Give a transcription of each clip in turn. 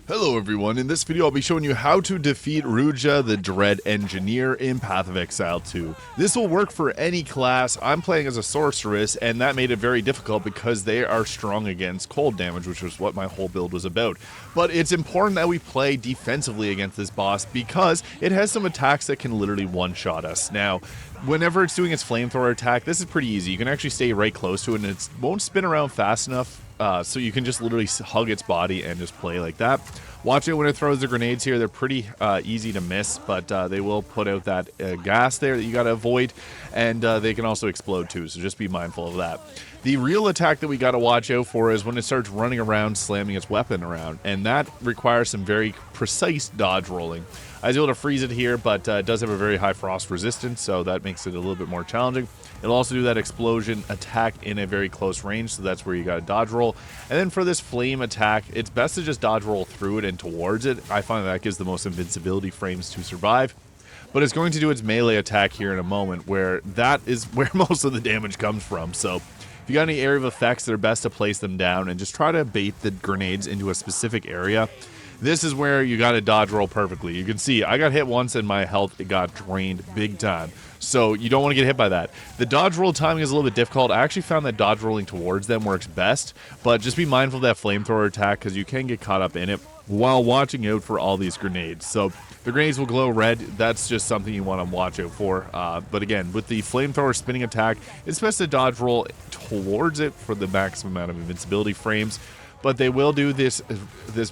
Hello everyone, in this video I'll be showing you how to defeat RUDJA, the Dread Engineer, in Path of Exile 2. This will work for any class. I'm playing as a sorceress, and that made it very difficult because they are strong against cold damage, which was what my whole build was about. But it's important that we play defensively against this boss because it has some attacks that can literally one-shot us. Now, whenever it's doing its flamethrower attack, this is pretty easy. You can actually stay right close to it, and it won't spin around fast enough. So you can just literally hug its body and just play like that. Watch it when it throws the grenades here. They're pretty easy to miss, but they will put out that gas there that you got to avoid, and they can also explode too, so just be mindful of that. The real attack that we got to watch out for is when it starts running around, slamming its weapon around, and that requires some very precise dodge rolling. I was able to freeze it here, but it does have a very high frost resistance, so that makes it a little bit more challenging. It'll also do that explosion attack in a very close range, so that's where you got to dodge roll. And then for this flame attack, it's best to just dodge roll through it and towards it. I find that gives the most invincibility frames to survive. But it's going to do its melee attack here in a moment, where that is where most of the damage comes from. So if you got any area of effects, they're best to place them down and just try to bait the grenades into a specific area. This is where you got to dodge roll perfectly. You can see I got hit once and my health got drained big time. So you don't want to get hit by that. The dodge roll timing is a little bit difficult. I actually found that dodge rolling towards them works best, but just be mindful of that flamethrower attack because you can get caught up in it while watching out for all these grenades. So the grenades will glow red. That's just something you want to watch out for. But again, with the flamethrower spinning attack, it's best to dodge roll towards it for the maximum amount of invincibility frames. But they will do this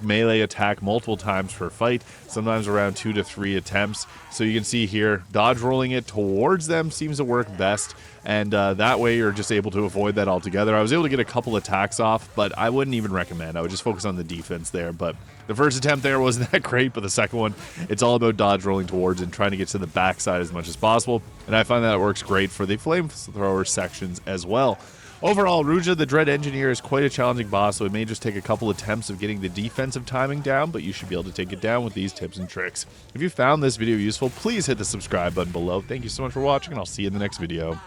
melee attack multiple times per fight, sometimes around 2 to 3 attempts. So you can see here, dodge rolling it towards them seems to work best, and that way you're just able to avoid that altogether. I was able to get a couple attacks off, but I wouldn't even recommend. I would just focus on the defense there. But the first attempt there wasn't that great, but the second one, it's all about dodge rolling towards and trying to get to the backside as much as possible. And I find that it works great for the flamethrower sections as well. Overall, RUDJA, the Dread Engineer, is quite a challenging boss, so it may just take a couple attempts of getting the defensive timing down, but you should be able to take it down with these tips and tricks. If you found this video useful, please hit the subscribe button below. Thank you so much for watching, and I'll see you in the next video.